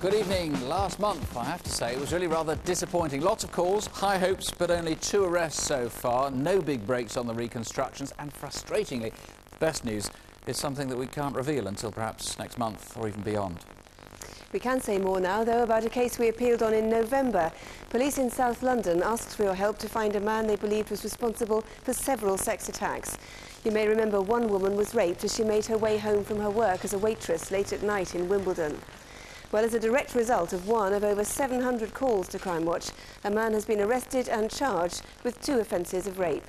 Good evening. Last month, I have to say, it was really rather disappointing. Lots of calls, high hopes, but only 2 arrests so far. No big breaks on the reconstructions, and frustratingly, the best news is something that we can't reveal until perhaps next month or even beyond. We can say more now, though, about a case we appealed on in November. Police in South London asked for your help to find a man they believed was responsible for several sex attacks. You may remember one woman was raped as she made her way home from her work as a waitress late at night in Wimbledon. Well, as a direct result of one of over 700 calls to Crimewatch, a man has been arrested and charged with 2 offences of rape.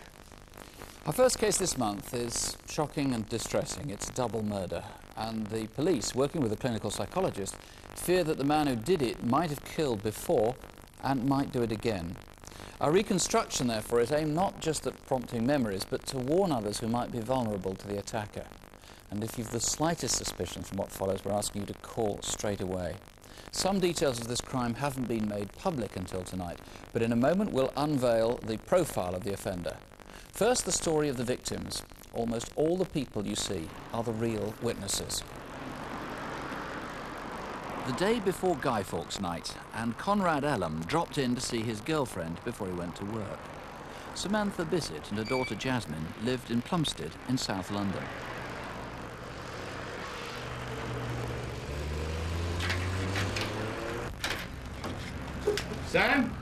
Our first case this month is shocking and distressing. It's double murder, and the police, working with a clinical psychologist, fear that the man who did it might have killed before and might do it again. Our reconstruction, therefore, is aimed not just at prompting memories, but to warn others who might be vulnerable to the attacker. And if you've the slightest suspicion from what follows, we're asking you to call straight away. Some details of this crime haven't been made public until tonight, but in a moment we'll unveil the profile of the offender. First, the story of the victims. Almost all the people you see are the real witnesses. The day before Guy Fawkes night, and Conrad Ellum dropped in to see his girlfriend before he went to work. Samantha Bissett and her daughter Jasmine lived in Plumstead in South London. Sam?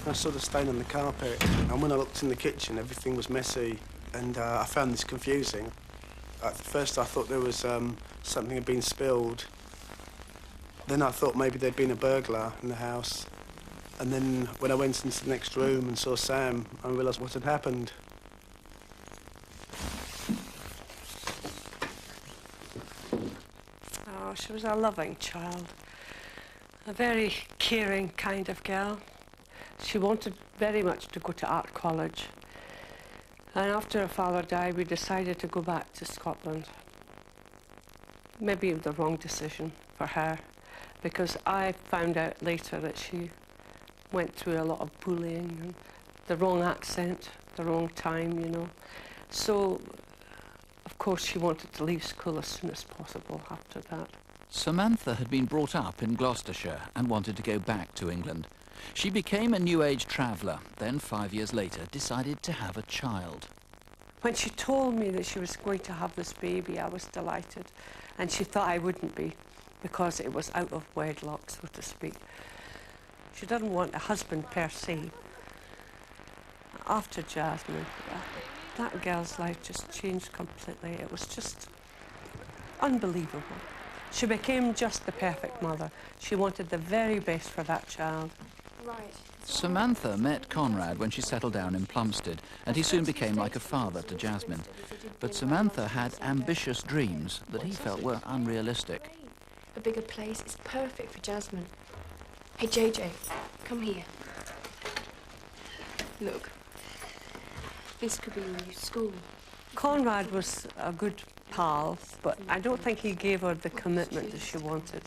I saw the stain on the carpet, and when I looked in the kitchen, everything was messy, and I found this confusing. At first, I thought there was something had been spilled. Then I thought maybe there'd been a burglar in the house. And then when I went into the next room and saw Sam, I realised what had happened. Oh, she was a loving child. A very caring kind of girl. She wanted very much to go to art college. And after her father died, we decided to go back to Scotland. Maybe it was the wrong decision for her, because I found out later that she went through a lot of bullying and the wrong accent, the wrong time, you know. So, of course, she wanted to leave school as soon as possible after that. Samantha had been brought up in Gloucestershire and wanted to go back to England. She became a New Age traveller, then 5 years later decided to have a child. When she told me that she was going to have this baby, I was delighted. And she thought I wouldn't be, because it was out of wedlock, so to speak. She doesn't want a husband per se. After Jasmine, that girl's life just changed completely. It was just unbelievable. She became just the perfect mother. She wanted the very best for that child. Right. Samantha met Conrad when she settled down in Plumstead, and he soon became like a father to Jasmine. But Samantha had ambitious dreams that he felt were unrealistic. A bigger place is perfect for Jasmine. Hey, JJ, come here. Look, this could be your new school. Conrad was a good pal, but I don't think he gave her the commitment that she wanted.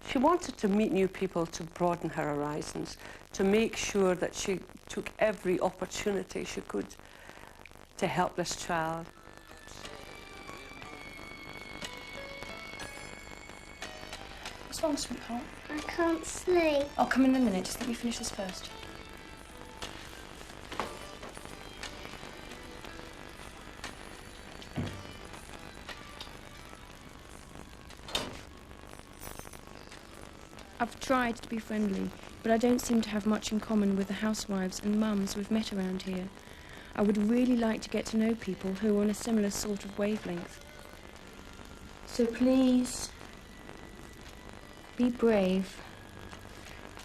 She wanted to meet new people to broaden her horizons, to make sure that she took every opportunity she could to help this child. What's wrong, sweetheart? I can't sleep. I'll come in a minute. Just let me finish this first. I've tried to be friendly, but I don't seem to have much in common with the housewives and mums we've met around here. I would really like to get to know people who are on a similar sort of wavelength. So please, be brave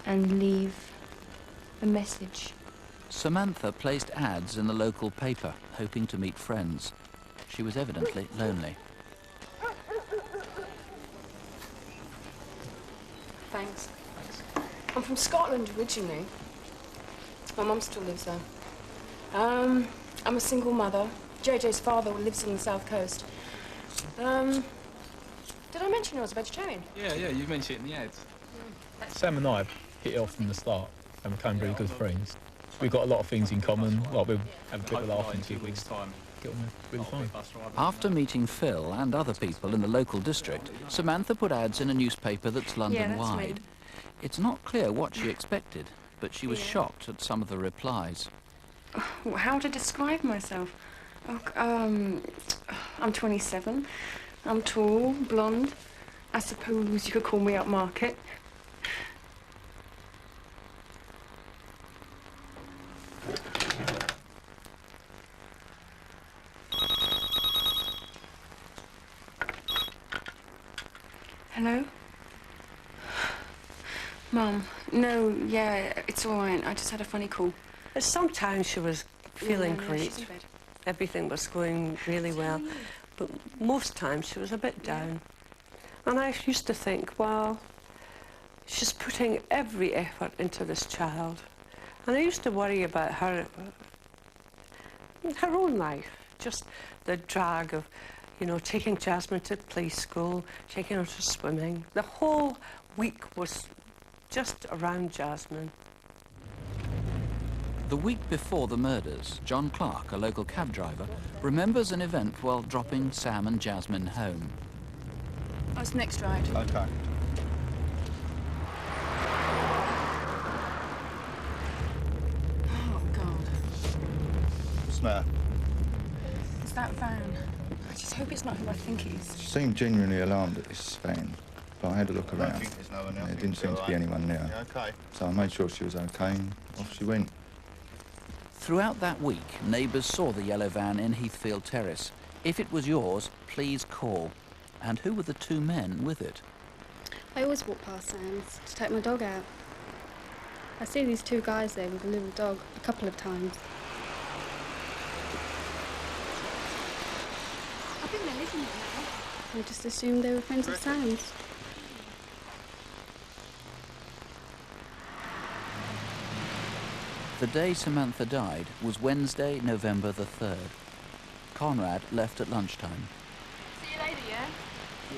and leave a message. Samantha placed ads in the local paper, hoping to meet friends. She was evidently lonely. Thanks. I'm from Scotland originally. My mum still lives there. I'm a single mother. JJ's father lives on the south coast. Did I mention I was a vegetarian? Yeah, you mentioned it in the ads. Sam and I hit it off from the start and became really good friends. We've got a lot of things in common. Like we'll have a bit of laugh in 2 weeks' time. Get on really fine. After meeting Phil and other people in the local district, Samantha put ads in a newspaper that's London-wide. It's not clear what she expected, but she was shocked at some of the replies. How to describe myself? Oh, I'm 27. I'm tall, blonde. I suppose you could call me upmarket. Hello? Mum, no, yeah, it's all right. I just had a funny call. Sometimes she was feeling she's great. in bed. Everything was going really well. But most times she was a bit down. And I used to think, well, she's putting every effort into this child. And I used to worry about her own life, just the drag of, you know, taking Jasmine to play school, taking her to swimming. The whole week was just around Jasmine. The week before the murders, John Clark, a local cab driver, remembers an event while dropping Sam and Jasmine home. That's the next ride. Okay. Oh, God. What's the matter? It's that van. I just hope it's not who I think it is. She seemed genuinely alarmed at this van, but I had a look I around. don't think there's no one else. There didn't seem to be anyone there. Yeah, okay. So I made sure she was okay and off she went. Throughout that week, neighbours saw the yellow van in Heathfield Terrace. If it was yours, please call. And who were the two men with it? I always walk past Sam's to take my dog out. I see these two guys there with a little dog a couple of times. I think they're living there now. I just assumed they were friends of Sam's. The day Samantha died was Wednesday, November the 3rd. Conrad left at lunchtime. See you later, yeah?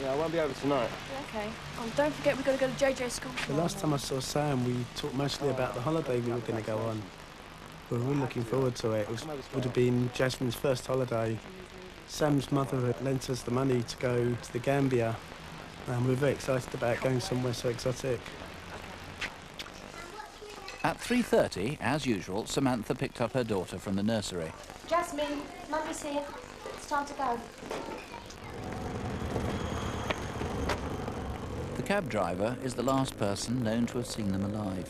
Yeah, I won't be over tonight. Yeah, okay. Oh, don't forget we've got to go to JJ's school The tomorrow. last time I saw Sam, we talked mostly about the holiday we were going to go on. We were really looking forward to it. It would have been Jasmine's first holiday. Sam's mother had lent us the money to go to the Gambia, and we were very excited about going somewhere so exotic. At 3:30, as usual, Samantha picked up her daughter from the nursery. Jasmine, Mummy's here. It's time to go. The cab driver is the last person known to have seen them alive.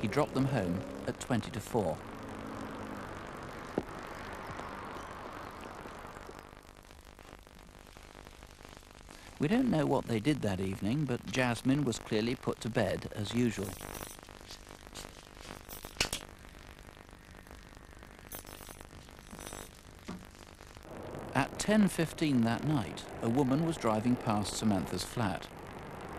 He dropped them home at 20 to 4. We don't know what they did that evening, but Jasmine was clearly put to bed as usual. At 10:15 that night, a woman was driving past Samantha's flat.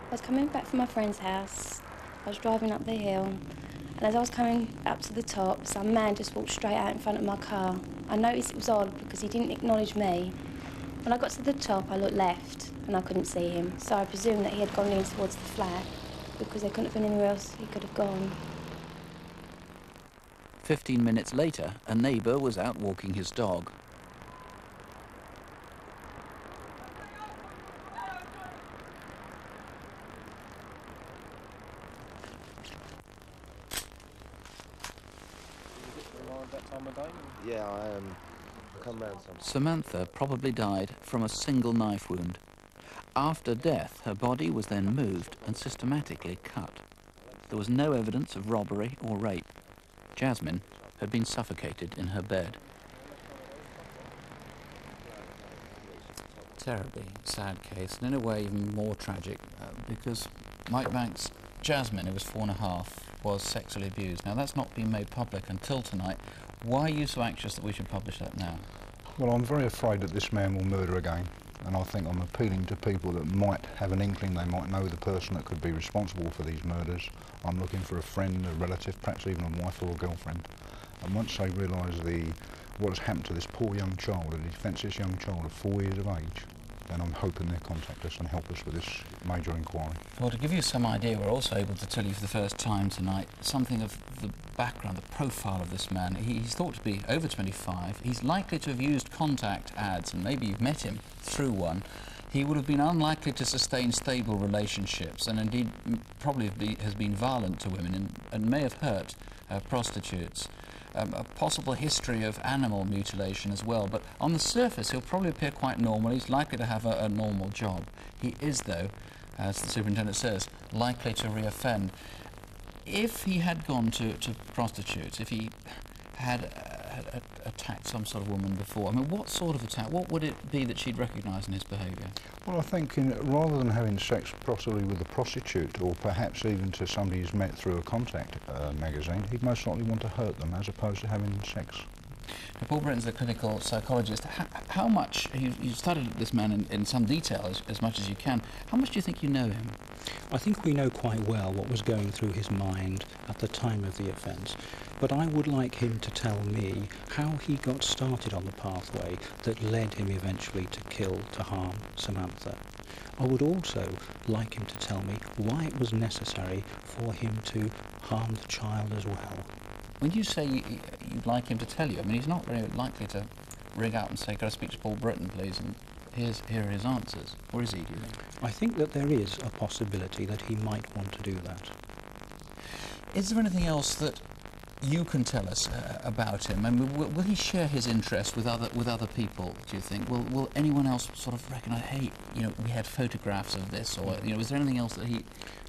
I was coming back from my friend's house. I was driving up the hill, and as I was coming up to the top, some man just walked straight out in front of my car. I noticed it was odd because he didn't acknowledge me. When I got to the top, I looked left, and I couldn't see him, so I presumed that he had gone in towards the flat, because there couldn't have been anywhere else he could have gone. 15 minutes later, a neighbour was out walking his dog. Yeah, I come round some. Samantha probably died from a single knife wound. After death, her body was then moved and systematically cut. There was no evidence of robbery or rape. Jasmine had been suffocated in her bed. Terribly sad case, and in a way even more tragic, because Mike Banks' Jasmine, who was 4.5, was sexually abused. Now, that's not been made public until tonight. Why are you so anxious that we should publish that now? Well, I'm very afraid that this man will murder again, and I think I'm appealing to people that might have an inkling they might know the person that could be responsible for these murders. I'm looking for a friend, a relative, perhaps even a wife or a girlfriend. And once they realise what has happened to this poor young child, a defenceless young child of 4 years of age, then I'm hoping they'll contact us and help us with this major inquiry. Well, to give you some idea, we're also able to tell you for the first time tonight something of the background, the profile of this man. He's thought to be over 25. He's likely to have used contact ads, and maybe you've met him through one. he would have been unlikely to sustain stable relationships, and indeed probably has been violent to women and may have hurt prostitutes. A possible history of animal mutilation as well, but on the surface he'll probably appear quite normal. He's likely to have a normal job. He is, though, as the superintendent says, likely to reoffend. If he had gone to prostitutes, if he had attacked some sort of woman before, I mean, what sort of attack? What would it be that she'd recognise in his behaviour? Well, I think rather than having sex possibly with a prostitute, or perhaps even to somebody he's met through a contact magazine, he'd most likely want to hurt them as opposed to having sex. Now, Paul Britton's a clinical psychologist. How much, you've studied this man in some detail, as much as you can, how much do you think you know him? I think we know quite well what was going through his mind at the time of the offence, but I would like him to tell me how he got started on the pathway that led him eventually to harm Samantha. I would also like him to tell me why it was necessary for him to harm the child as well. When you say you'd like him to tell you, I mean, he's not very likely to ring out and say, "Could I speak to Paul Britton, please?" and here are his answers. Or is he, do you think? I think that there is a possibility that he might want to do that. Is there anything else that you can tell us about him? I mean, will he share his interest with other people, do you think? Will anyone else sort of recognise, hey, you know, we had photographs of this, or, you know, is there anything else that he...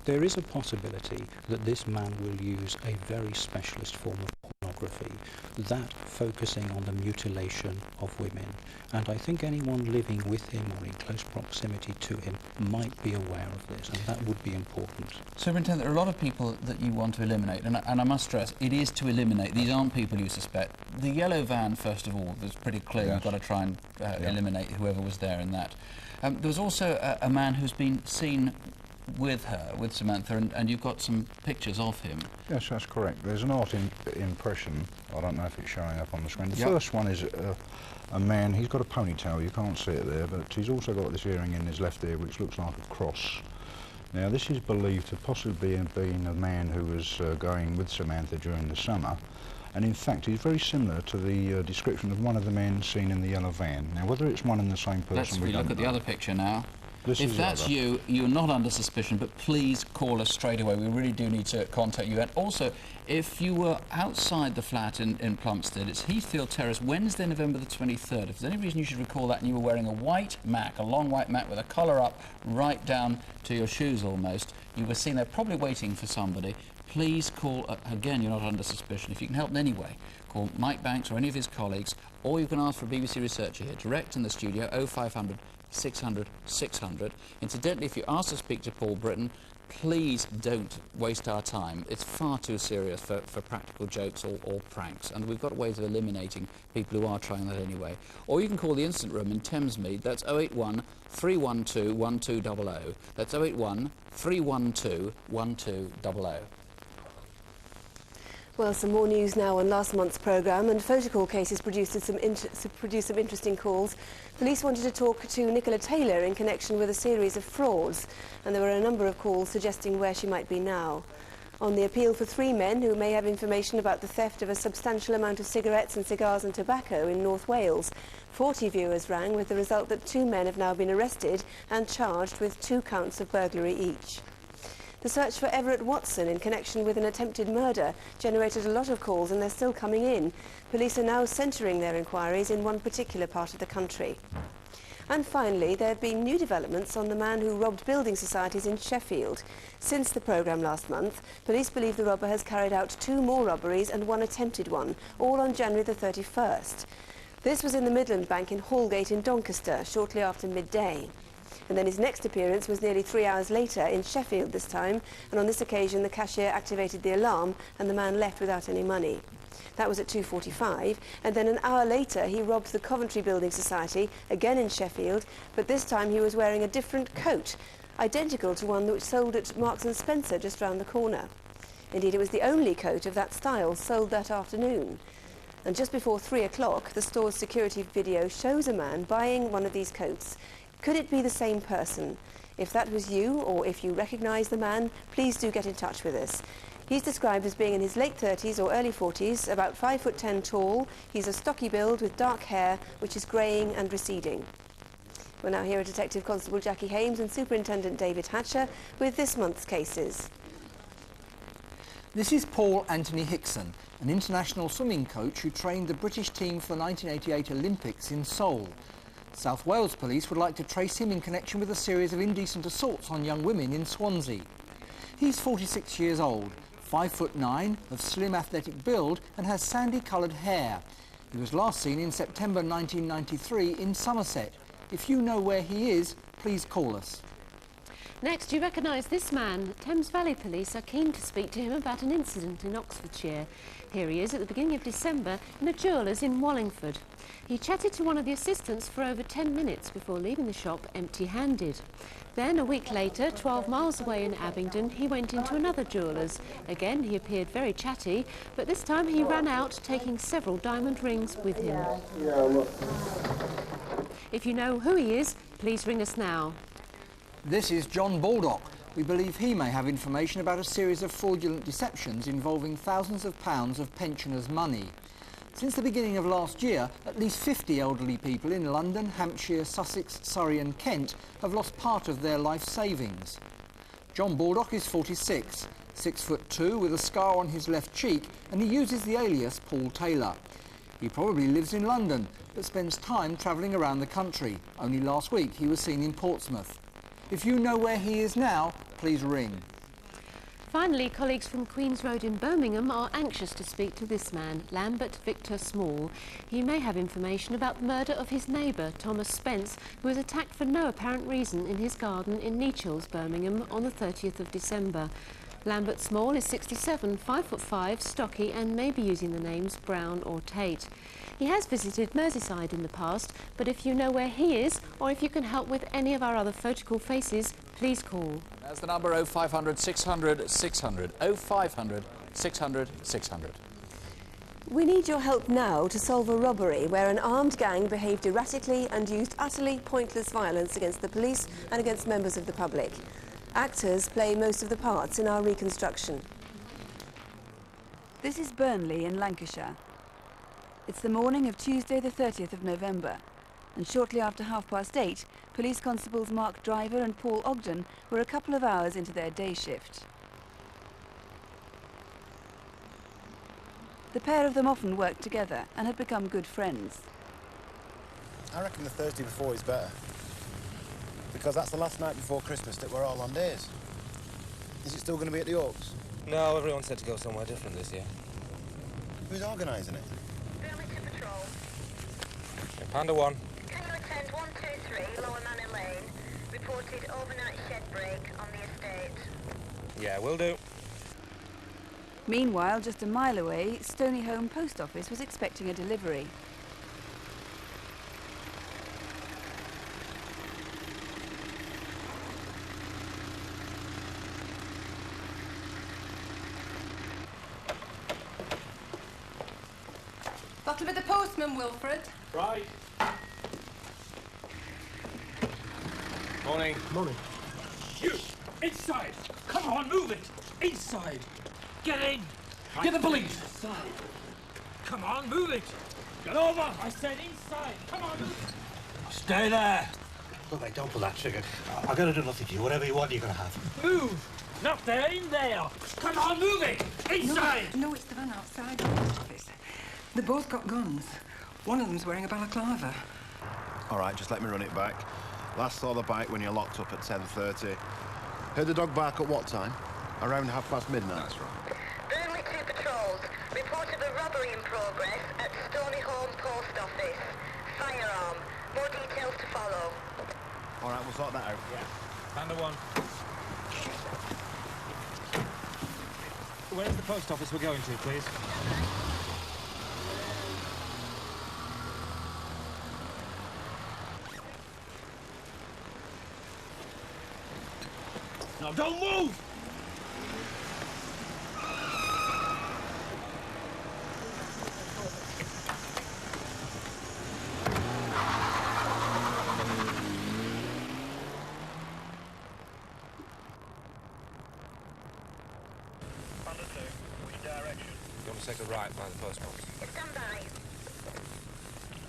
There is a possibility that this man will use a very specialist form of pornography, that focusing on the mutilation of women. And I think anyone living with him or in close proximity to him might be aware of this, and that would be important. Superintendent, there are a lot of people that you want to eliminate, and I must stress, it is to eliminate. These aren't people you suspect. The yellow van, first of all, was pretty clear. Yes. You've got to try and eliminate whoever was there in that. There was also a man who's been seen with her, with Samantha, and you've got some pictures of him. Yes, that's correct. There's an art impression. I don't know if it's showing up on the screen. The first one is a man. He's got a ponytail. You can't see it there, but he's also got this earring in his left ear, which looks like a cross. Now, this is believed to possibly have been a man who was going with Samantha during the summer. And in fact, he's very similar to the description of one of the men seen in the yellow van. Now, whether it's one and the same person, we don't look at the other picture now. If that's you, you're not under suspicion, but please call us straight away. We really do need to contact you. And also, if you were outside the flat in Plumstead, it's Heathfield Terrace, Wednesday, November the 23rd. If there's any reason you should recall that and you were wearing a white mac, a long white mac with a collar up right down to your shoes almost, you were seen there probably waiting for somebody, please call, again, you're not under suspicion. If you can help in any way, call Mike Banks or any of his colleagues, or you can ask for a BBC researcher here, direct in the studio, 0500 600 600. Incidentally, if you ask to speak to Paul Britton, please don't waste our time. It's far too serious for practical jokes or pranks, and we've got ways of eliminating people who are trying that anyway. Or you can call the Instant Room in Thamesmead. That's 081 312 1200. That's 081 312 1200. Well, some more news now on last month's programme, and photocall cases produced some interesting calls. Police wanted to talk to Nicola Taylor in connection with a series of frauds, and there were a number of calls suggesting where she might be now. On the appeal for 3 men who may have information about the theft of a substantial amount of cigarettes and cigars and tobacco in North Wales, 40 viewers rang, with the result that 2 men have now been arrested and charged with 2 counts of burglary each. The search for Everett Watson in connection with an attempted murder generated a lot of calls, and they're still coming in. Police are now centring their inquiries in one particular part of the country. And finally, there have been new developments on the man who robbed building societies in Sheffield. Since the programme last month, police believe the robber has carried out 2 more robberies and 1 attempted one, all on January the 31st. This was in the Midland Bank in Hallgate in Doncaster, shortly after midday. And then his next appearance was nearly 3 hours later in Sheffield this time, and on this occasion the cashier activated the alarm and the man left without any money. That was at 2:45, and then an hour later he robbed the Coventry Building Society, again in Sheffield, but this time he was wearing a different coat, identical to one that was sold at Marks & Spencer just round the corner. Indeed, it was the only coat of that style sold that afternoon. And just before 3 o'clock, the store's security video shows a man buying one of these coats. Could it be the same person? If that was you, or if you recognise the man, please do get in touch with us. He's described as being in his late 30s or early 40s, about 5'10" tall. He's a stocky build with dark hair, which is greying and receding. We'll now hear Detective Constable Jackie Hames and Superintendent David Hatcher with this month's cases. This is Paul Anthony Hickson, an international swimming coach who trained the British team for the 1988 Olympics in Seoul. South Wales Police would like to trace him in connection with a series of indecent assaults on young women in Swansea. He's 46 years old, 5'9", of slim athletic build and has sandy-coloured hair. He was last seen in September 1993 in Somerset. If you know where he is, please call us. Next, you recognise this man. Thames Valley Police are keen to speak to him about an incident in Oxfordshire. Here he is at the beginning of December in a jeweller's in Wallingford. He chatted to one of the assistants for over 10 minutes before leaving the shop empty-handed. Then, a week later, 12 miles away in Abingdon, he went into another jeweller's. Again, he appeared very chatty, but this time he ran out, taking several diamond rings with him. If you know who he is, please ring us now. This is John Baldock. We believe he may have information about a series of fraudulent deceptions involving thousands of pounds of pensioners' money. Since the beginning of last year, at least 50 elderly people in London, Hampshire, Sussex, Surrey and Kent have lost part of their life savings. John Baldock is 46, 6'2", with a scar on his left cheek, and he uses the alias Paul Taylor. He probably lives in London, but spends time travelling around the country. Only last week he was seen in Portsmouth. If you know where he is now, please ring. Finally, colleagues from Queen's Road in Birmingham are anxious to speak to this man, Lambert Victor Small. He may have information about the murder of his neighbour, Thomas Spence, who was attacked for no apparent reason in his garden in Nechells, Birmingham, on the 30th of December. Lambert Small is 67, 5'5", stocky and may be using the names Brown or Tate. He has visited Merseyside in the past, but if you know where he is, or if you can help with any of our other photocall faces, please call. That's the number 0500 600 600. 0500 600 600. We need your help now to solve a robbery where an armed gang behaved erratically and used utterly pointless violence against the police and against members of the public. Actors play most of the parts in our reconstruction. This is Burnley in Lancashire. It's the morning of Tuesday the 30th of November, and shortly after 8:30, police constables Mark Driver and Paul Ogden were a couple of hours into their day shift. The pair of them often worked together and had become good friends. I reckon the Thursday before is better, because that's the last night before Christmas that we're all on days. Is it still going to be at the Oaks? No, everyone said to go somewhere different this year. Who's organising it? Panda 1. Can you attend 123 Lower Manor Lane? Reported overnight shed break on the estate. Yeah, will do. Meanwhile, just a mile away, Stonyholme Post Office was expecting a delivery. That'll be the postman, Wilfred. Right. Morning. Morning. You! Inside! Come on, move it! Inside! Get in! Get the police! Inside! Come on, move it! Get over! I said inside! Come on, move it! Stay there! Look, mate, don't pull that trigger. I'm going to do nothing to you. Whatever you want, you're going to have. Move! Not there, in there! Come on, move it! Inside! No, it's the van outside the post office. They both got guns. One of them's wearing a balaclava. All right, just let me run it back. Last saw the bike when you're locked up at 10:30. Heard the dog bark at what time? Around midnight. That's right. Burnley 2 patrols. Report of a robbery in progress at Stonyholme Post Office. Firearm. More details to follow. All right, we'll sort that out. Yeah. Panda 1. Where's the post office we're going to, please? Now, don't move! Panda 2, which direction? You want to take a right by the post box? Stand by.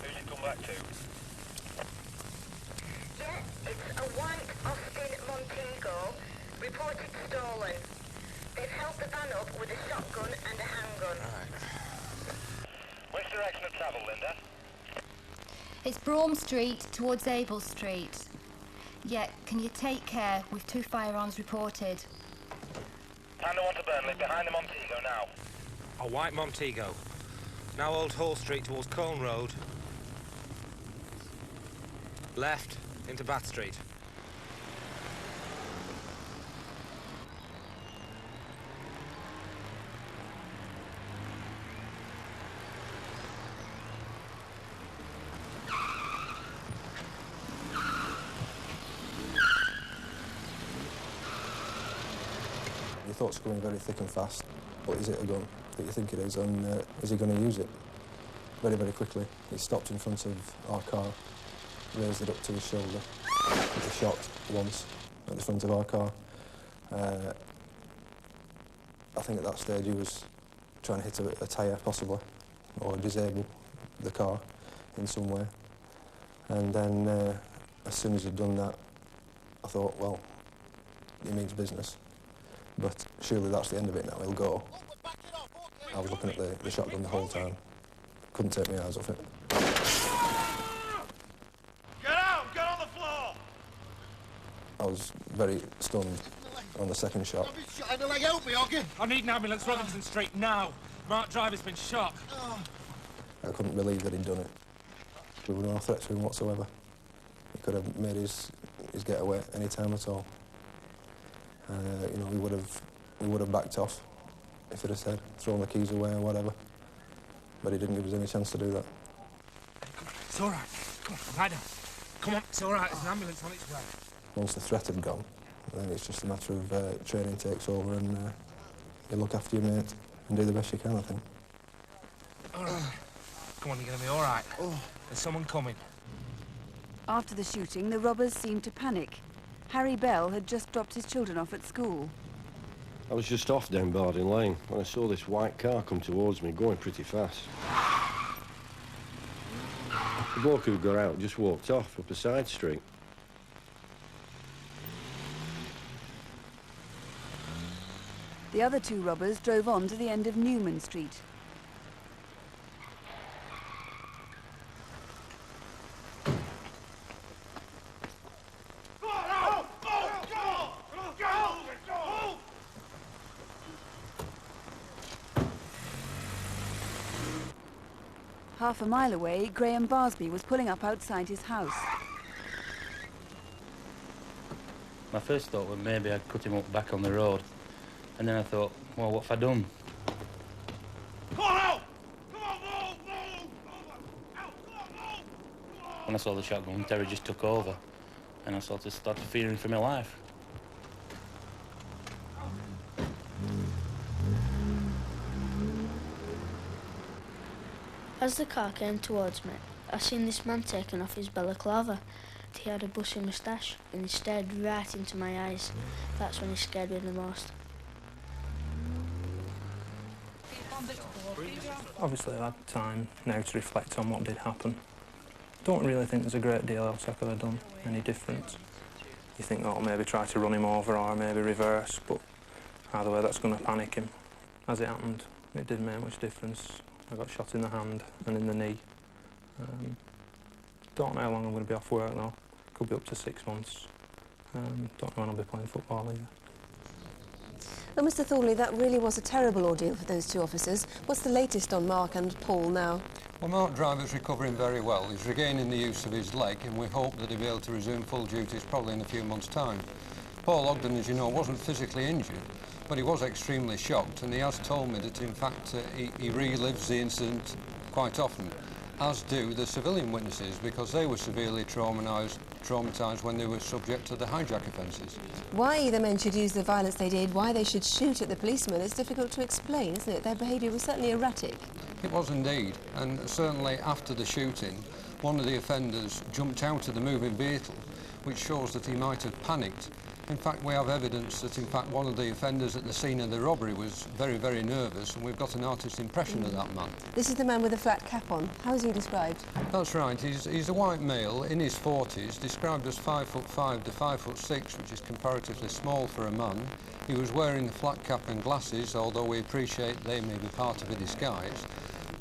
Who's it come back to? travel, Linda? It's Brougham Street towards Abel Street. Yeah, can you take care? With 2 firearms reported. Time to want to Burnley, behind the Montego now. A white Montego. Now Old Hall Street towards Colne Road. Left into Bath Street. Your thoughts are going very thick and fast. But is it a gun that you think it is, and is he going to use it? Very, very quickly. He stopped in front of our car, raised it up to his shoulder. He shot once at the front of our car. I think at that stage he was trying to hit a tyre, possibly, or disable the car in some way. And then, as soon as he'd done that, I thought, well, he means business. But surely that's the end of it now, he'll go. I was looking at the shotgun the whole time. Couldn't take my eyes off it. Get out! Get on the floor! I was very stunned on the second shot. I need an ambulance, Robinson Street, now. Mark Driver's been shot. I couldn't believe that he'd done it. There were no threats to him whatsoever. He could have made his getaway any time at all. You know, we would have backed off if he'd have said, thrown the keys away or whatever. But he didn't give us any chance to do that. It's all right. Come on, lie down. Come on, it's all right. There's an ambulance on its way. Once the threat had gone, then it's just a matter of training takes over and you look after your mate and do the best you can, I think. All right. Come on, you're going to be all right. There's someone coming. After the shooting, the robbers seemed to panic. Harry Bell had just dropped his children off at school. I was just off down Barding Lane when I saw this white car come towards me, going pretty fast. The bloke who got out just walked off up a side street. The other 2 robbers drove on to the end of Newman Street. Half a mile away, Graham Barsby was pulling up outside his house. My first thought was maybe I'd cut him up back on the road. And then I thought, well, what have I done? When I saw the shotgun, terror just took over. And I sort of started fearing for my life. As the car came towards me, I seen this man taking off his balaclava. He had a bushy moustache and he stared right into my eyes. That's when he scared me the most. Obviously I've had time now to reflect on what did happen. Don't really think there's a great deal else I could have done any different. You think, oh, maybe try to run him over or maybe reverse, but either way that's going to panic him. As it happened, it didn't make much difference. I got shot in the hand and in the knee. Don't know how long I'm going to be off work though. Could be up to 6 months. Don't know when I'll be playing football either. Well, Mr Thornley, that really was a terrible ordeal for those 2 officers. What's the latest on Mark and Paul now? Well, Mark Driver's recovering very well. He's regaining the use of his leg and we hope that he'll be able to resume full duties probably in a few months' time. Paul Ogden, as you know, wasn't physically injured, but he was extremely shocked, and he has told me that, in fact, he relives the incident quite often, as do the civilian witnesses, because they were severely traumatised when they were subject to the hijack offences. Why the men should use the violence they did, why they should shoot at the policeman, it's difficult to explain, isn't it? Their behaviour was certainly erratic. It was indeed, and certainly after the shooting, one of the offenders jumped out of the moving vehicle, which shows that he might have panicked. In fact, we have evidence that, in fact, one of the offenders at the scene of the robbery was very, very nervous, and we've got an artist's impression of that man. This is the man with the flat cap on. How is he described? That's right. He's a white male in his 40s, described as 5'5" to 5'6", which is comparatively small for a man. He was wearing a flat cap and glasses, although we appreciate they may be part of a disguise.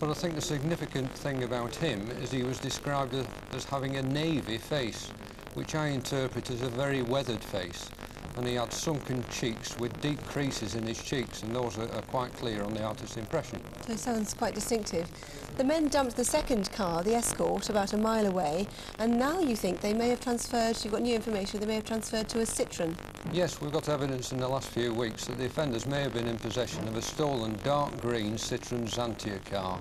But I think the significant thing about him is he was described as having a navy face, which I interpret as a very weathered face. And he had sunken cheeks with deep creases in his cheeks, and those are quite clear on the artist's impression. So it sounds quite distinctive. The men dumped the second car, the Escort, about a mile away, and now you think they may have transferred, you've got new information, they may have transferred to a Citroen. Yes, we've got evidence in the last few weeks that the offenders may have been in possession of a stolen dark green Citroen Xantia car.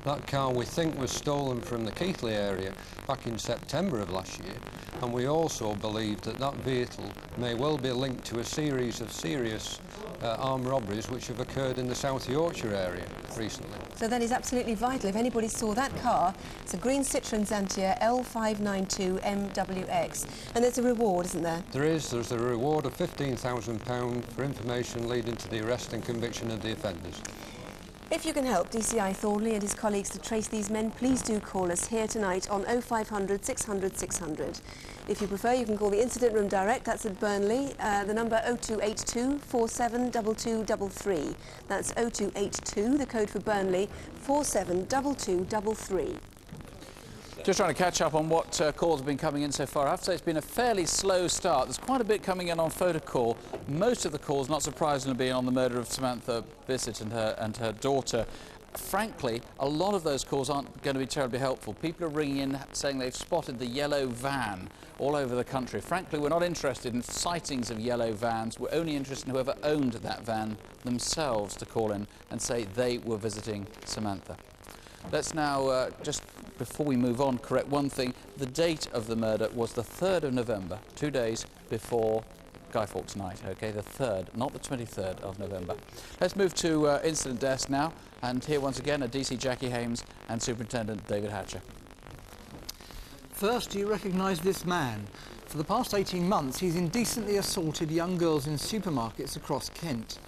That car we think was stolen from the Keighley area back in September of last year, and we also believe that that vehicle may well be linked to a series of serious armed robberies which have occurred in the South Yorkshire area recently. So that is absolutely vital. If anybody saw that car, it's a green Citroen Xantia L592 MWX. And there's a reward, isn't there? There is. There's a reward of £15,000 for information leading to the arrest and conviction of the offenders. If you can help DCI Thornley and his colleagues to trace these men, please do call us here tonight on 0500 600 600. If you prefer, you can call the incident room direct, that's at Burnley, the number 0282 472233. That's 0282, the code for Burnley, 472233. Just trying to catch up on what calls have been coming in so far. I have to say it's been a fairly slow start. There's quite a bit coming in on photo call. Most of the calls, not surprisingly, being on the murder of Samantha Bissett and her daughter. Frankly, a lot of those calls aren't going to be terribly helpful. People are ringing in saying they've spotted the yellow van all over the country. Frankly, we're not interested in sightings of yellow vans. We're only interested in whoever owned that van themselves to call in and say they were visiting Samantha. Let's now, just before we move on, correct one thing. The date of the murder was the 3rd of November, 2 days before Guy Fawkes night, OK? The 3rd, not the 23rd of November. Let's move to incident desk now, and here once again are DC Jackie Hames and Superintendent David Hatcher. First, do you recognise this man? For the past 18 months, he's indecently assaulted young girls in supermarkets across Kent.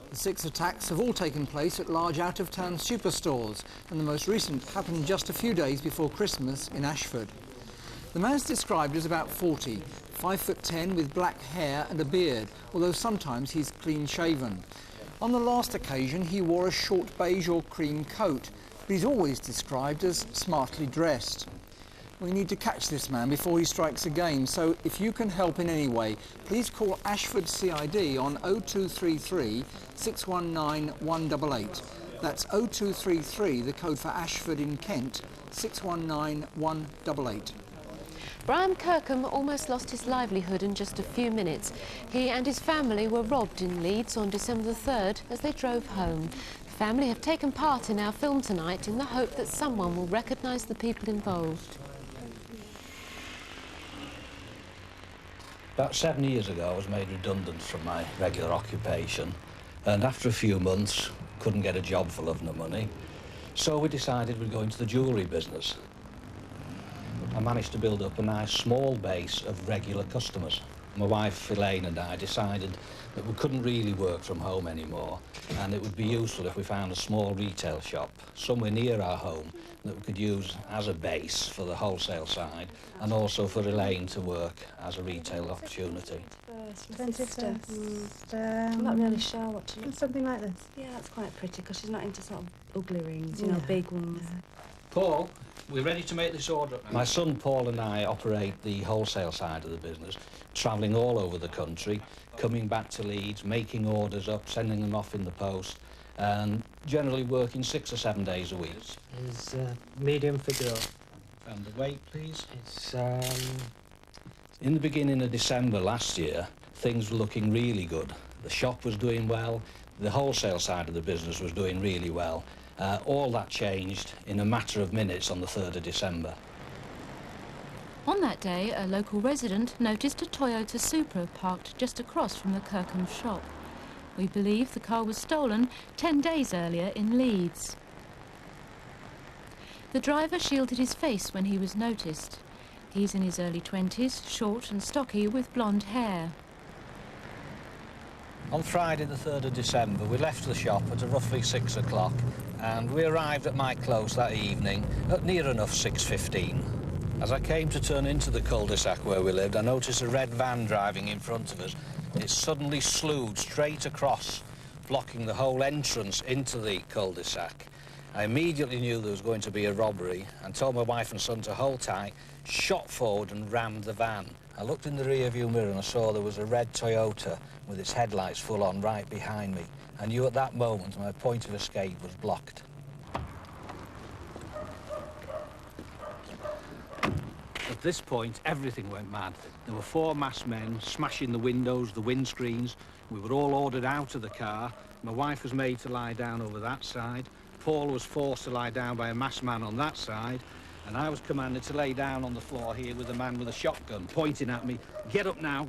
The 6 attacks have all taken place at large out-of-town superstores, and the most recent happened just a few days before Christmas in Ashford. The man's described as about 40, 5'10" with black hair and a beard, although sometimes he's clean-shaven. On the last occasion, he wore a short beige or cream coat, but he's always described as smartly dressed. We need to catch this man before he strikes again, so if you can help in any way, please call Ashford CID on 0233 619 188. That's 0233, the code for Ashford in Kent, 619 188. Brian Kirkham almost lost his livelihood in just a few minutes. He and his family were robbed in Leeds on December the 3rd as they drove home. The family have taken part in our film tonight in the hope that someone will recognise the people involved. About 7 years ago, I was made redundant from my regular occupation, and after a few months, couldn't get a job for love nor money, so we decided we'd go into the jewellery business. I managed to build up a nice small base of regular customers. My wife Elaine and I decided that we couldn't really work from home anymore, and it would be useful if we found a small retail shop somewhere near our home that we could use as a base for the wholesale side and also for Elaine to work as a retail opportunity. 21st. I'm not really sure what to look. Something like this. Yeah, that's quite pretty because she's not into sort of ugly rings, you know, big ones. Paul, we're ready to make this order. My son Paul and I operate the wholesale side of the business, travelling all over the country, coming back to Leeds, making orders up, sending them off in the post, and generally working 6 or 7 days a week. Is medium for girl. And the weight, please? It's In the beginning of December last year, things were looking really good. The shop was doing well, the wholesale side of the business was doing really well. All that changed in a matter of minutes on the 3rd of December. On that day, a local resident noticed a Toyota Supra parked just across from the Kirkham shop. We believe the car was stolen 10 days earlier in Leeds. The driver shielded his face when he was noticed. He's in his early 20s, short and stocky with blonde hair. On Friday the 3rd of December, we left the shop at roughly 6 o'clock and we arrived at my close that evening at near enough 6:15. As I came to turn into the cul-de-sac where we lived, I noticed a red van driving in front of us. It suddenly slewed straight across, blocking the whole entrance into the cul-de-sac. I immediately knew there was going to be a robbery and told my wife and son to hold tight, shot forward and rammed the van. I looked in the rear-view mirror and I saw there was a red Toyota with its headlights full on right behind me. I knew at that moment my point of escape was blocked. At this point, everything went mad. There were 4 masked men smashing the windows, the windscreens. We were all ordered out of the car. My wife was made to lie down over that side. Paul was forced to lie down by a masked man on that side. And I was commanded to lay down on the floor here with a man with a shotgun pointing at me. Get up now,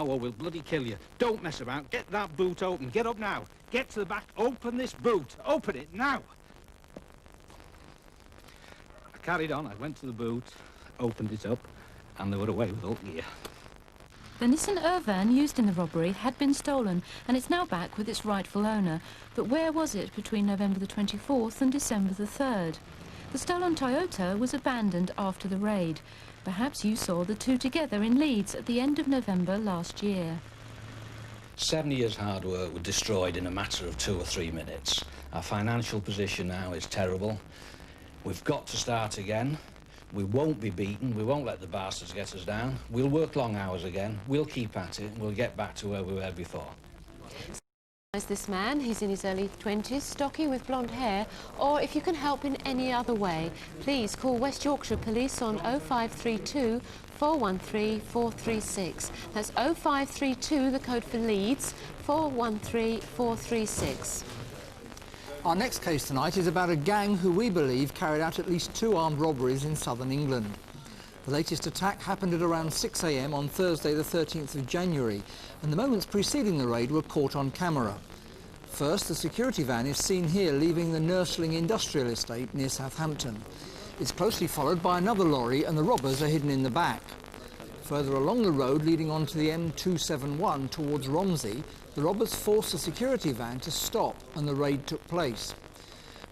or we'll bloody kill you. Don't mess about. Get that boot open. Get up now. Get to the back. Open this boot. Open it now. I carried on. I went to the boot, opened it up, and they were away with all gear. The Nissan Urvan used in the robbery had been stolen and it's now back with its rightful owner. But where was it between November the 24th and December the 3rd? The stolen Toyota was abandoned after the raid. Perhaps you saw the two together in Leeds at the end of November last year. 7 years' hard work were destroyed in a matter of 2 or 3 minutes. Our financial position now is terrible. We've got to start again. We won't be beaten. We won't let the bastards get us down. We'll work long hours again. We'll keep at it. We'll get back to where we were before. This man, he's in his early 20s, stocky with blonde hair, or if you can help in any other way, please call West Yorkshire Police on 0532 413 436. That's 0532, the code for Leeds, 413 436. Our next case tonight is about a gang who we believe carried out at least 2 armed robberies in southern England. The latest attack happened at around 6 a.m. on Thursday the 13th of January, and the moments preceding the raid were caught on camera. First, the security van is seen here leaving the Nursling industrial estate near Southampton. It's closely followed by another lorry and the robbers are hidden in the back. Further along the road leading onto the M271 towards Romsey, the robbers forced the security van to stop and the raid took place.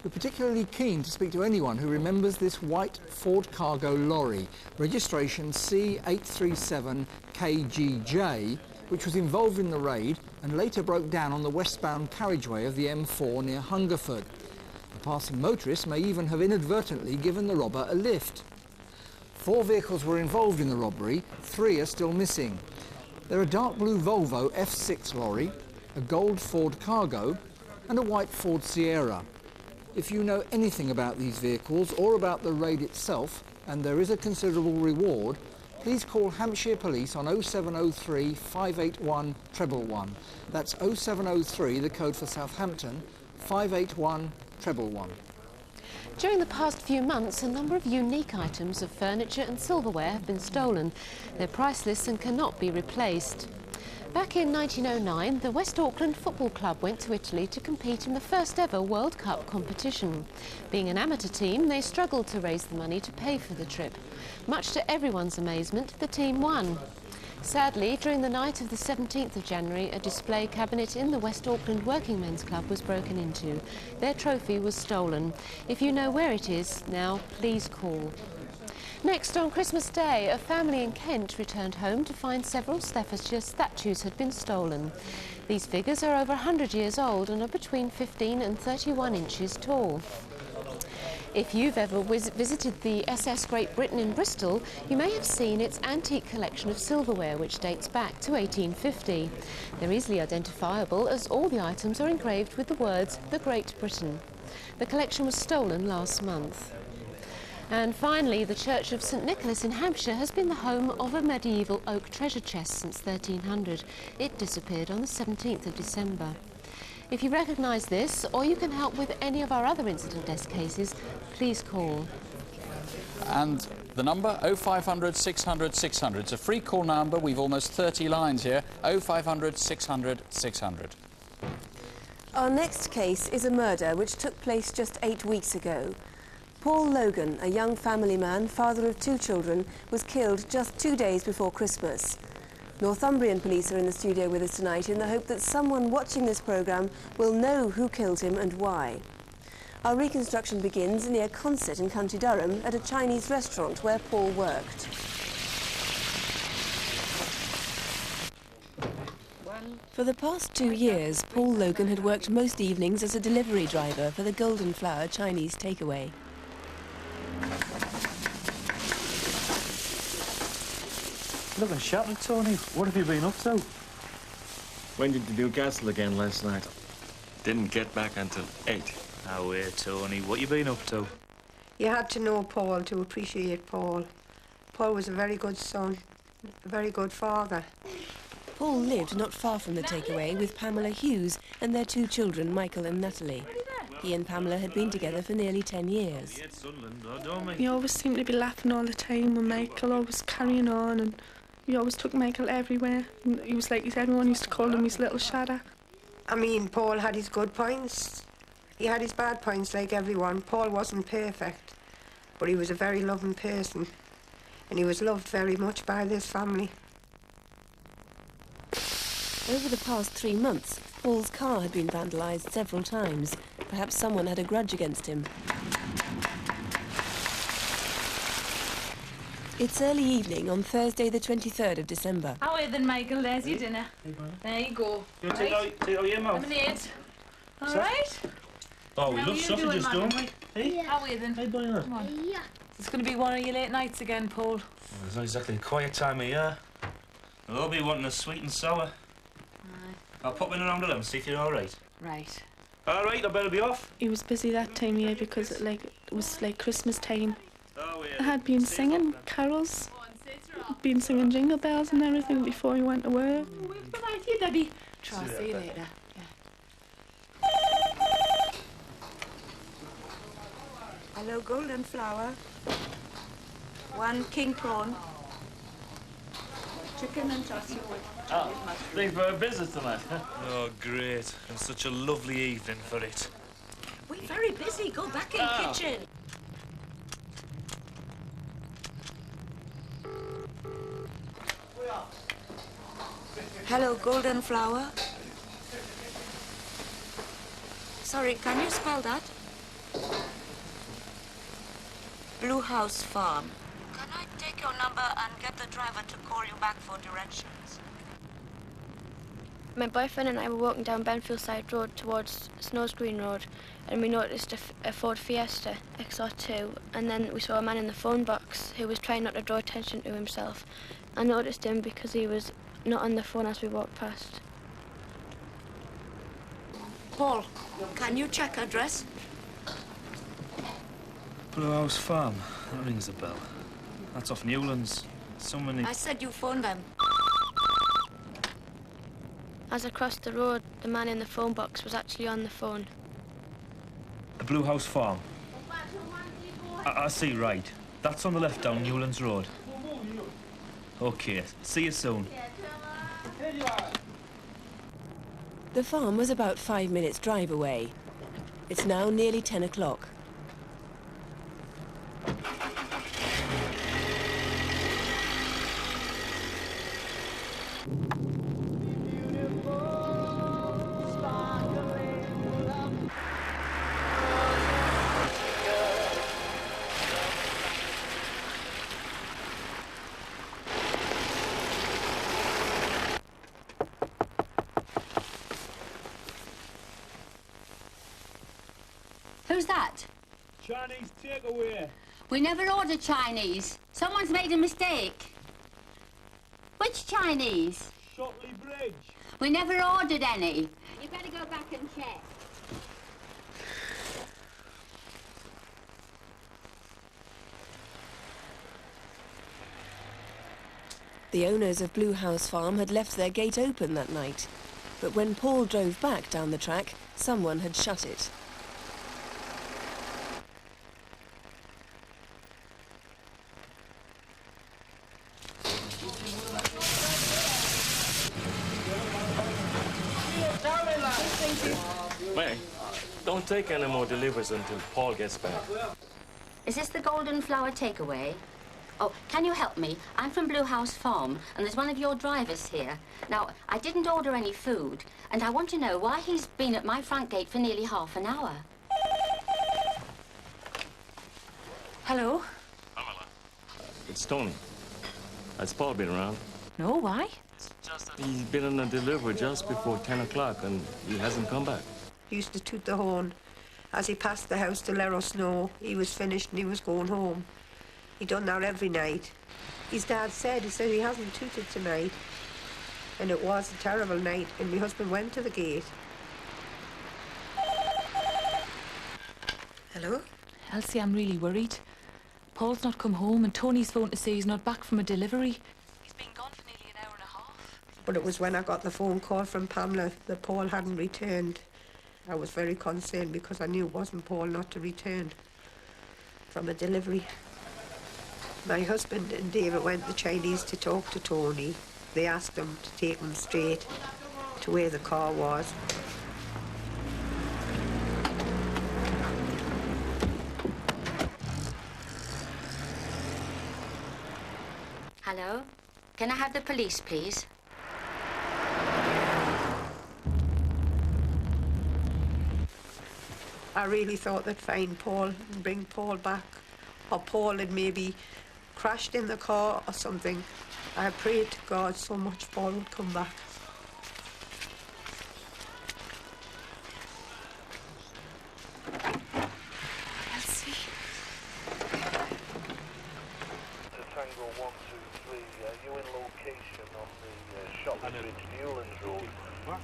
We're particularly keen to speak to anyone who remembers this white Ford cargo lorry, registration C837KGJ, which was involved in the raid and later broke down on the westbound carriageway of the M4 near Hungerford. A passing motorist may even have inadvertently given the robber a lift. 4 vehicles were involved in the robbery, 3 are still missing. They're a dark blue Volvo F6 lorry, a gold Ford Cargo and a white Ford Sierra. If you know anything about these vehicles or about the raid itself, and there is a considerable reward, please call Hampshire Police on 0703 581 111. That's 0703, the code for Southampton, 581 111. During the past few months, a number of unique items of furniture and silverware have been stolen. They're priceless and cannot be replaced. Back in 1909, the West Auckland Football Club went to Italy to compete in the first ever World Cup competition. Being an amateur team, they struggled to raise the money to pay for the trip. Much to everyone's amazement, the team won. Sadly, during the night of the 17th of January, a display cabinet in the West Auckland Working Men's Club was broken into. Their trophy was stolen. If you know where it is, now please call. Next, on Christmas Day, a family in Kent returned home to find several Staffordshire statues had been stolen. These figures are over 100 years old and are between 15 and 31 inches tall. If you've ever visited the SS Great Britain in Bristol, you may have seen its antique collection of silverware, which dates back to 1850. They're easily identifiable as all the items are engraved with the words, "The Great Britain." The collection was stolen last month. And finally, the Church of St Nicholas in Hampshire has been the home of a medieval oak treasure chest since 1300. It disappeared on the 17th of December. If you recognise this, or you can help with any of our other incident desk cases, please call. And the number, 0500 600 600. It's a free call number. We've almost 30 lines here. 0500 600 600. Our next case is a murder which took place just 8 weeks ago. Paul Logan, a young family man, father of 2 children, was killed just 2 days before Christmas. Northumbrian police are in the studio with us tonight in the hope that someone watching this programme will know who killed him and why. Our reconstruction begins near Concert in County Durham at a Chinese restaurant where Paul worked. 1, For the past 2 years, Paul Logan had worked most evenings as a delivery driver for the Golden Flower Chinese takeaway. Looking shattered, Tony. What have you been up to? Went into Newcastle again last night. Didn't get back until 8. Now wait, Tony. What you been up to? You had to know Paul to appreciate Paul. Paul was a very good son, a very good father. Paul lived not far from the takeaway with Pamela Hughes and their 2 children, Michael and Natalie. He and Pamela had been together for nearly 10 years. We always seemed to be laughing all the time with Michael, always carrying on, and we always took Michael everywhere. And he was like, everyone used to call him his little shadow. I mean, Paul had his good points. He had his bad points like everyone. Paul wasn't perfect, but he was a very loving person, and he was loved very much by this family. Over the past 3 months, Paul's car had been vandalised several times. Perhaps someone had a grudge against him. It's early evening on Thursday the 23rd of December. How are you then, Michael? There's your dinner. There you go. You want to take out your mouth? Lemonade. All right? Oh, we love sausages, don't we? Hey? How are you then? Hey, boy, come on. It's going to be one of your late nights again, Paul. Well, it's not exactly a quiet time of year. They'll all be wanting a sweet and sour. I'll pop in around 11, see if you're all right. Right. All right, I better be off. He was busy that time of year because it was like Christmas time. I had been singing carols, been singing jingle bells and everything before he went to work. Good idea, Daddy. Try, see you later. Hello, Golden Flower. 1 king prawn. Chicken and chassis. Oh, thanks for a visit tonight. Oh, great. And such a lovely evening for it. We're very busy. Go back in the kitchen. Hello, Golden Flower. Sorry, can you spell that? Blue House Farm. Can I take your number and get the driver to call you back for directions? My boyfriend and I were walking down Benfield Side Road towards Snows Green Road, and we noticed a Ford Fiesta XR3i, and then we saw a man in the phone box who was trying not to draw attention to himself. I noticed him because he was not on the phone as we walked past. Paul, can you check address? Blue House Farm. That rings a bell. That's off Newlands. Someone... I said you phoned them. As I crossed the road, the man in the phone box was actually on the phone. The Blue House Farm. I see, right. That's on the left down Newlands Road. OK, see you soon. The farm was about 5 minutes' drive away. It's now nearly 10 o'clock. Who's that? Chinese takeaway. We never ordered Chinese. Someone's made a mistake. Which Chinese? Shotley Bridge. We never ordered any. You better go back and check. The owners of Blue House Farm had left their gate open that night, but when Paul drove back down the track, someone had shut it. May, don't take any more deliveries until Paul gets back. Is this the Golden Flower takeaway? Oh, can you help me? I'm from Blue House Farm, and there's one of your drivers here. Now, I didn't order any food, and I want to know why he's been at my front gate for nearly half an hour. Hello? Pamela. It's Tony. Has Paul been around? No, why? Just He's been on a delivery just before 10 o'clock and he hasn't come back. He used to toot the horn as he passed the house to let us know he was finished and he was going home. He done that every night. His dad said, he hasn't tooted tonight. And it was a terrible night, and my husband went to the gate. Hello? Elsie, I'm really worried. Paul's not come home and Tony's phoned to say he's not back from a delivery. He's been gone for nearly an hour and a half. But it was when I got the phone call from Pamela that Paul hadn't returned. I was very concerned because I knew it wasn't Paul not to return from a delivery. My husband and David went to Chinese to talk to Tony. They asked him to take them straight to where the car was. Hello? Can I have the police, please? I really thought they'd find Paul and bring Paul back. Or Paul had maybe crashed in the car or something. I prayed to God so much Paul would come back. Elsie. To Tango 123, you in location on the Shotley Bridge, Newlands Road,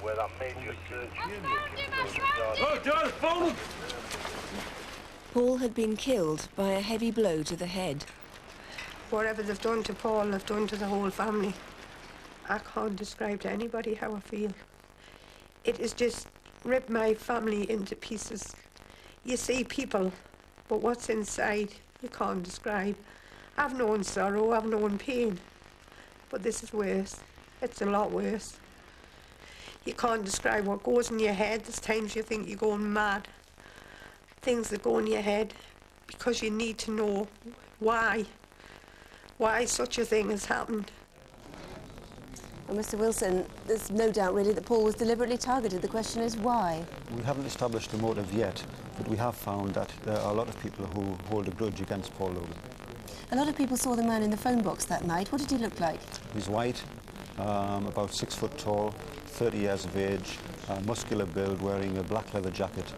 where that major search Paul had been killed by a heavy blow to the head. Whatever they've done to Paul, they've done to the whole family. I can't describe to anybody how I feel. It has just ripped my family into pieces. You see people, but what's inside, you can't describe. I've known sorrow, I've known pain, but this is worse. It's a lot worse. You can't describe what goes in your head. There's times you think you're going mad. Things that go in your head because you need to know why such a thing has happened. Well, Mr. Wilson, there's no doubt really that Paul was deliberately targeted. The question is why? We haven't established a motive yet, but we have found that there are a lot of people who hold a grudge against Paul Logan. A lot of people saw the man in the phone box that night. What did he look like? He's white, about 6 foot tall, 30 years of age, muscular build, wearing a black leather jacket,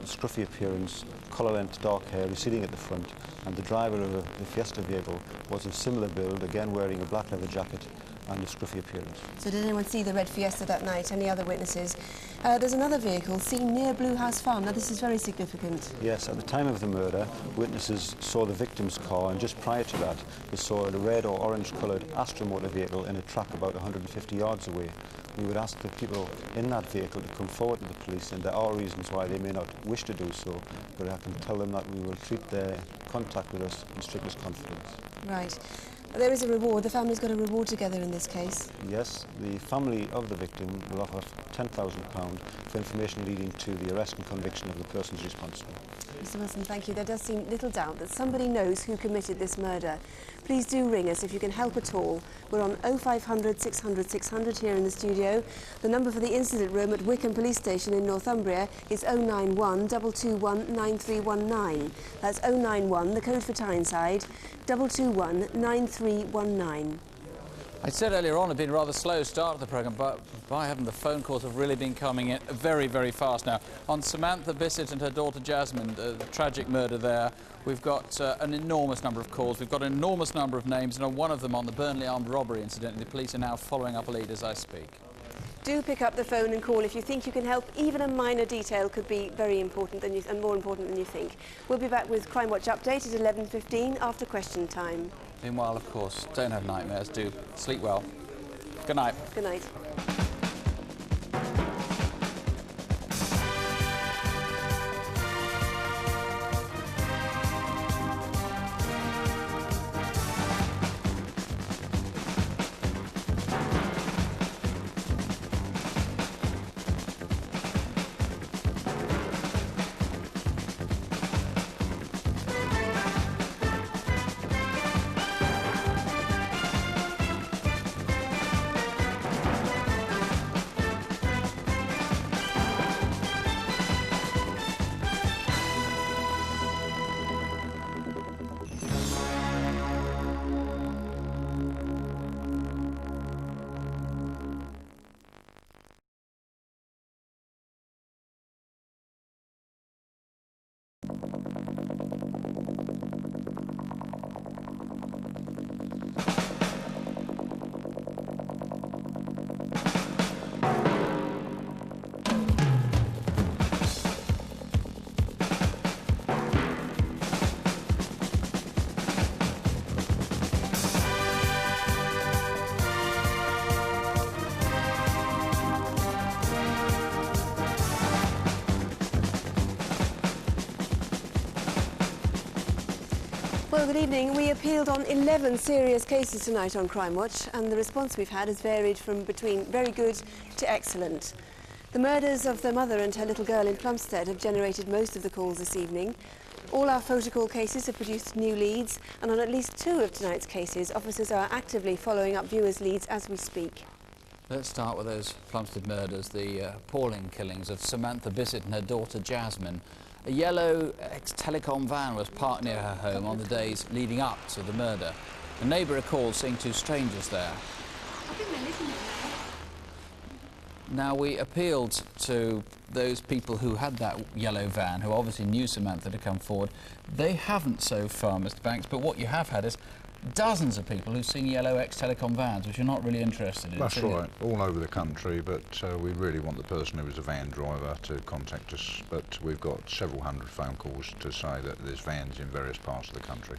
scruffy appearance, collar-length dark hair receding at the front, and the driver of the Fiesta vehicle was of similar build, again wearing a black leather jacket and a scruffy appearance. So did anyone see the red Fiesta that night? Any other witnesses? There's another vehicle seen near Blue House Farm. Now this is very significant. Yes, at the time of the murder, witnesses saw the victim's car, and just prior to that, they saw a red or orange-coloured Astra motor vehicle in a track about 150 yards away. We would ask the people in that vehicle to come forward to the police, and there are reasons why they may not wish to do so, but I can tell them that we will treat their contact with us in strictest confidence. Right. There is a reward. The family's got a reward together in this case. Yes, the family of the victim will offer £10,000 for information leading to the arrest and conviction of the persons responsible. Mr. Wilson, thank you. There does seem little doubt that somebody knows who committed this murder. Please do ring us if you can help at all. We're on 0500 600 600 here in the studio. The number for the incident room at Wickham Police Station in Northumbria is 091 221 9319. That's 091, the code for Tyneside, 221 9319. I said earlier on it had been a rather slow start of the programme, but by heaven, the phone calls have really been coming in very, very fast now. On Samantha Bissett and her daughter Jasmine, the tragic murder there, we've got an enormous number of calls, we've got an enormous number of names, and on one of them on the Burnley armed robbery incident, the police are now following up a lead as I speak. Do pick up the phone and call if you think you can help. Even a minor detail could be very important and more important than you think. We'll be back with Crimewatch Update at 11:15 after question time. Meanwhile, of course, don't have nightmares, do sleep well. Good night. Good night. Well, good evening. We appealed on 11 serious cases tonight on Crimewatch, and the response we've had has varied from between very good to excellent. The murders of the mother and her little girl in Plumstead have generated most of the calls this evening. All our photocall cases have produced new leads, and on at least 2 of tonight's cases, officers are actively following up viewers' leads as we speak. Let's start with those Plumstead murders, the appalling killings of Samantha Bissett and her daughter Jasmine. A yellow ex-telecom van was parked near her home on the days leading up to the murder. A neighbour recalled seeing 2 strangers there. I think they're living in there. Now, we appealed to those people who had that yellow van, who obviously knew Samantha, to come forward. They haven't so far, Mr. Banks, but what you have had is dozens of people who've seen yellow ex-telecom vans, which you're not really interested in. That's right, all over the country, but we really want the person who was a van driver to contact us, but we've got several hundred phone calls to say that there's vans in various parts of the country.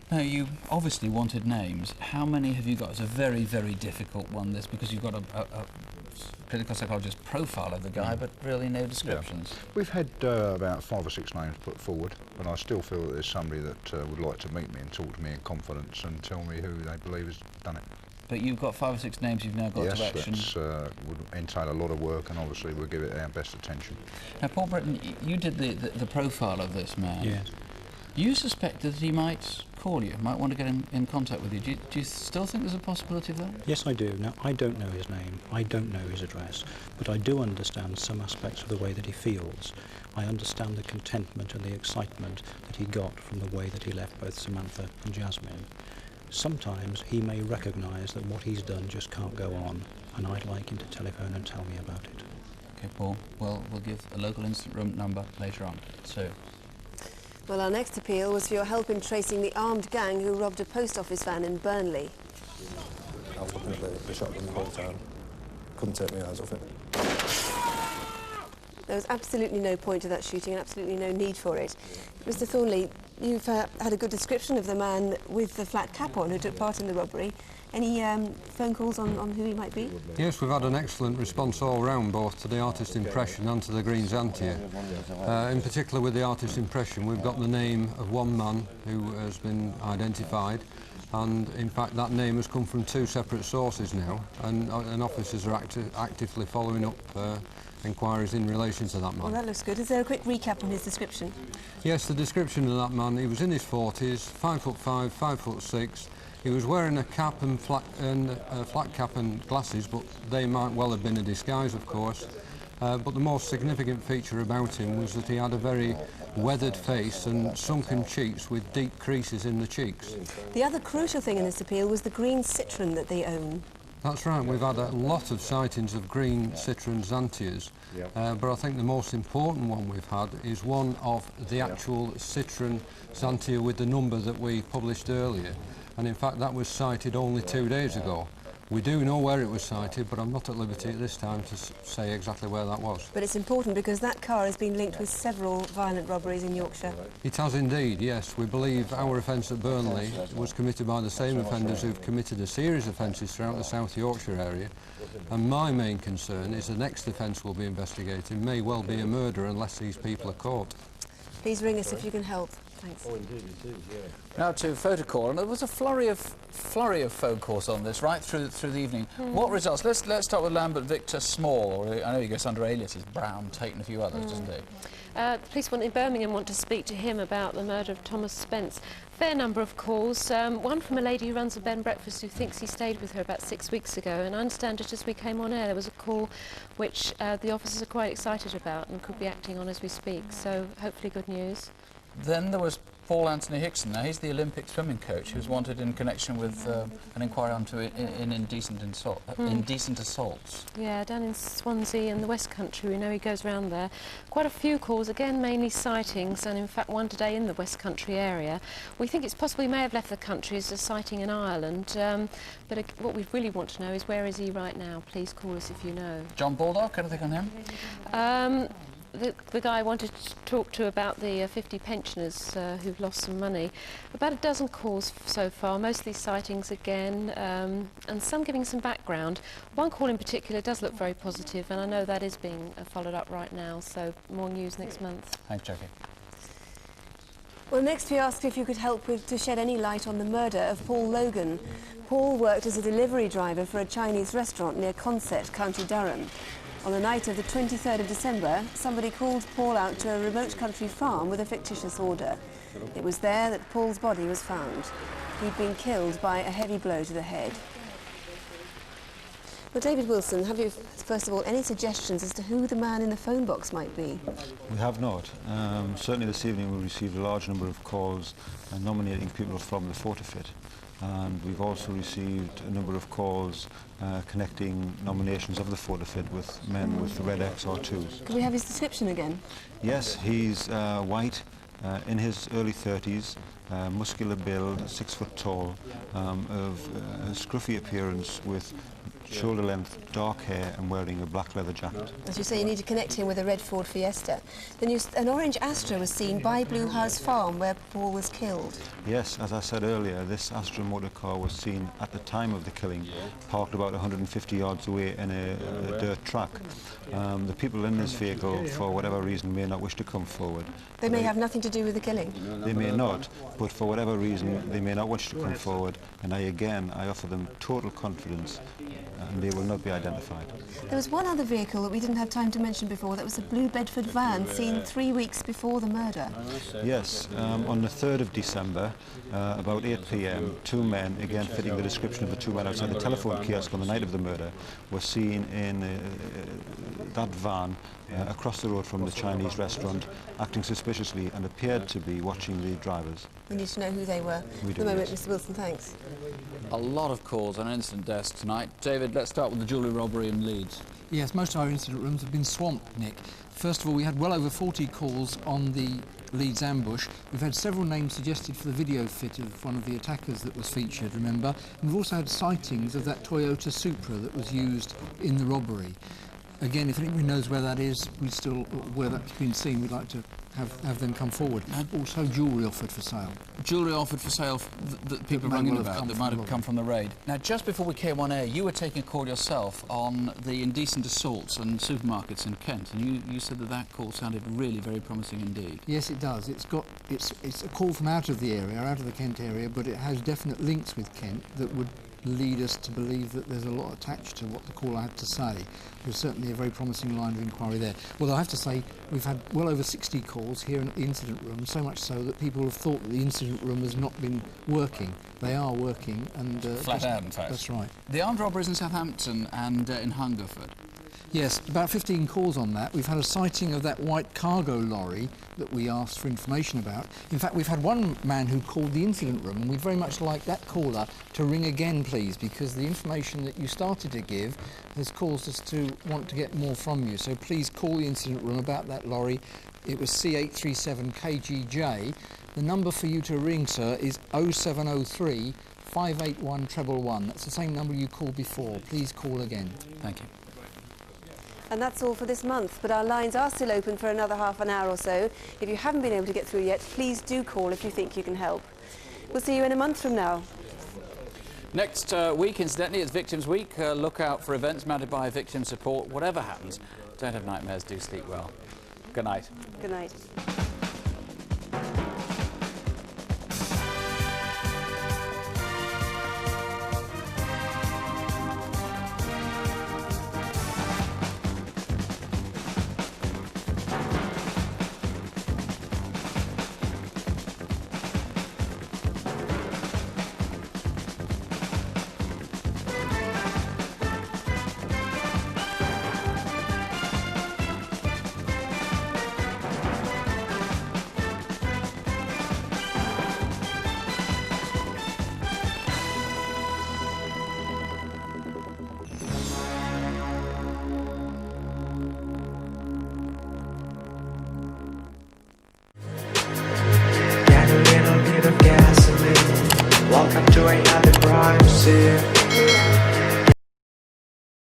Now, you obviously wanted names. How many have you got? It's a very, very difficult one, this, because you've got a clinical psychologist profile of the guy, but really no descriptions. Yeah. We've had about 5 or 6 names put forward, but I still feel that there's somebody that would like to meet me and talk to me in confidence and tell me who they believe has done it. But you've got 5 or 6 names you've now got to action. Yes, that would entail a lot of work, and obviously we'll give it our best attention. Now, Paul Britton, you did the profile of this man. Yes. You suspected that he might call you, might want to get in contact with you. Do you still think there's a possibility of that? Yes, I do. Now, I don't know his name, I don't know his address, but I do understand some aspects of the way that he feels. I understand the contentment and the excitement that he got from the way that he left both Samantha and Jasmine. Sometimes he may recognise that what he's done just can't go on, and I'd like him to telephone and tell me about it. OK, Paul, well, we'll give a local incident room number later on. So. Well, our next appeal was for your help in tracing the armed gang who robbed a post office van in Burnley. I was looking at the shotgun the whole time. Couldn't take my eyes off it. There was absolutely no point to that shooting and absolutely no need for it. Mr. Thornley, you've had a good description of the man with the flat cap on who took part in the robbery. Any phone calls on who he might be? Yes, we've had an excellent response all round, both to the artist impression and to the Green Xantia. In particular with the artist impression, we've got the name of one man who has been identified, and in fact that name has come from 2 separate sources now, and officers are actively following up inquiries in relation to that man. Well, that looks good. Is there a quick recap on his description? Yes, the description of that man, he was in his 40s, 5'5", 5'6". He was wearing a cap and flat cap and glasses, but they might well have been a disguise, of course. But the most significant feature about him was that he had a very weathered face and sunken cheeks with deep creases in the cheeks. The other crucial thing in this appeal was the green Citroen that they own. That's right, we've had a lot of sightings of green Citroen Xantias, but I think the most important one we've had is one of the actual Citroen Xantia with the number that we published earlier. And in fact that was sighted only 2 days ago. We do know where it was sighted, but I'm not at liberty at this time to say exactly where that was. But it's important because that car has been linked with several violent robberies in Yorkshire. It has indeed, yes. We believe our offence at Burnley was committed by the same offenders who've committed a series of offences throughout the South Yorkshire area. And my main concern is the next offence we'll be investigating may well be a murder unless these people are caught. Please ring us if you can help. Thanks. Oh, indeed, it is, yeah. Now to photocall, and there was a flurry of phone calls on this right through the evening. What results? Let's start with Lambert Victor Small, or I know he goes under aliases, Brown, Tate and a few others, doesn't he? The police in Birmingham want to speak to him about the murder of Thomas Spence. Fair number of calls. One from a lady who runs a bed and breakfast who thinks he stayed with her about 6 weeks ago, and I understand just as we came on air there was a call which the officers are quite excited about and could be acting on as we speak, so hopefully good news. Then there was Paul Anthony Hickson. Now, he's the Olympic swimming coach who's wanted in connection with an inquiry into indecent assaults. Yeah, down in Swansea and the West Country, we know he goes around there. Quite a few calls, again mainly sightings, and in fact one today in the West Country area. We think it's possible he may have left the country as a sighting in Ireland, but what we really want to know is where is he right now. Please call us if you know. John Baldock, anything on him? The guy I wanted to talk to about the 50 pensioners who've lost some money. About a dozen calls so far, mostly sightings again, and some giving some background. One call in particular does look very positive, and I know that is being followed up right now, so more news next month. Thanks, Jackie. Well, next we asked if you could help to shed any light on the murder of Paul Logan. Paul worked as a delivery driver for a Chinese restaurant near Consett, County Durham. On the night of the 23rd of December, somebody called Paul out to a remote country farm with a fictitious order. It was there that Paul's body was found. He'd been killed by a heavy blow to the head. Well, David Wilson, have you, first of all, any suggestions as to who the man in the phone box might be? We have not. Certainly this evening we received a large number of calls nominating people from the forfeit. And we've also received a number of calls connecting nominations of the forfeit with men with the red XR2s. Can we have his description again? Yes, he's white, in his early 30s, muscular build, 6 foot tall, of a scruffy appearance with shoulder-length dark hair and wearing a black leather jacket. As you say, you need to connect him with a red Ford Fiesta. Then an orange Astra was seen by Blue House Farm where Paul was killed. Yes, as I said earlier, this Astra motor car was seen at the time of the killing, parked about 150 yards away in a dirt track. The people in this vehicle, for whatever reason, may not wish to come forward. They may have nothing to do with the killing. They may not, but for whatever reason, they may not wish to come forward, and I offer them total confidence, and they will not be identified. There was one other vehicle that we didn't have time to mention before. That was a blue Bedford van seen 3 weeks before the murder. Yes, on the 3rd of December, about 8 p.m, 2 men, again fitting the description of the 2 men outside the telephone kiosk on the night of the murder, were seen in that van across the road from the Chinese restaurant, acting suspiciously and appeared to be watching the drivers. We need to know who they were. We do, For the moment, yes. Mr. Wilson, thanks. A lot of calls on incident desk tonight. David, let's start with the jewellery robbery in Leeds. Yes, most of our incident rooms have been swamped, Nick. First of all, we had well over 40 calls on the Leeds ambush. We've had several names suggested for the video fit of one of the attackers that was featured, remember? And we've also had sightings of that Toyota Supra that was used in the robbery. Again, if anybody knows where that is, where that's been seen, we'd like to have them come forward. And also jewellery offered for sale. Jewellery offered for sale that people are ringing about that might have come from the raid. Now, just before we came on air, you were taking a call yourself on the indecent assaults in supermarkets in Kent, and you said that call sounded really very promising indeed. Yes, it does. It's a call from out of the area, out of the Kent area, but it has definite links with Kent that would lead us to believe that there's a lot attached to what the caller had to say. There's certainly a very promising line of inquiry there. Well, I have to say, we've had well over 60 calls here in the incident room, so much so that people have thought that the incident room has not been working. They are working, and flat out, in fact. That's right. The armed robberies in Southampton and in Hungerford. Yes, about 15 calls on that. We've had a sighting of that white cargo lorry that we asked for information about. In fact, we've had one man who called the incident room, and we'd very much like that caller to ring again, please, because the information that you started to give has caused us to want to get more from you. So please call the incident room about that lorry. It was C837KGJ. The number for you to ring, sir, is 0703 581 111. That's the same number you called before. Please call again. Thank you. And that's all for this month, but our lines are still open for another half an hour or so. If you haven't been able to get through yet, please do call if you think you can help. We'll see you in a month from now. Next week, incidentally, it's Victims Week. Look out for events mounted by victim support. Whatever happens, don't have nightmares, do sleep well. Good night. Good night. Welcome to another crime scene.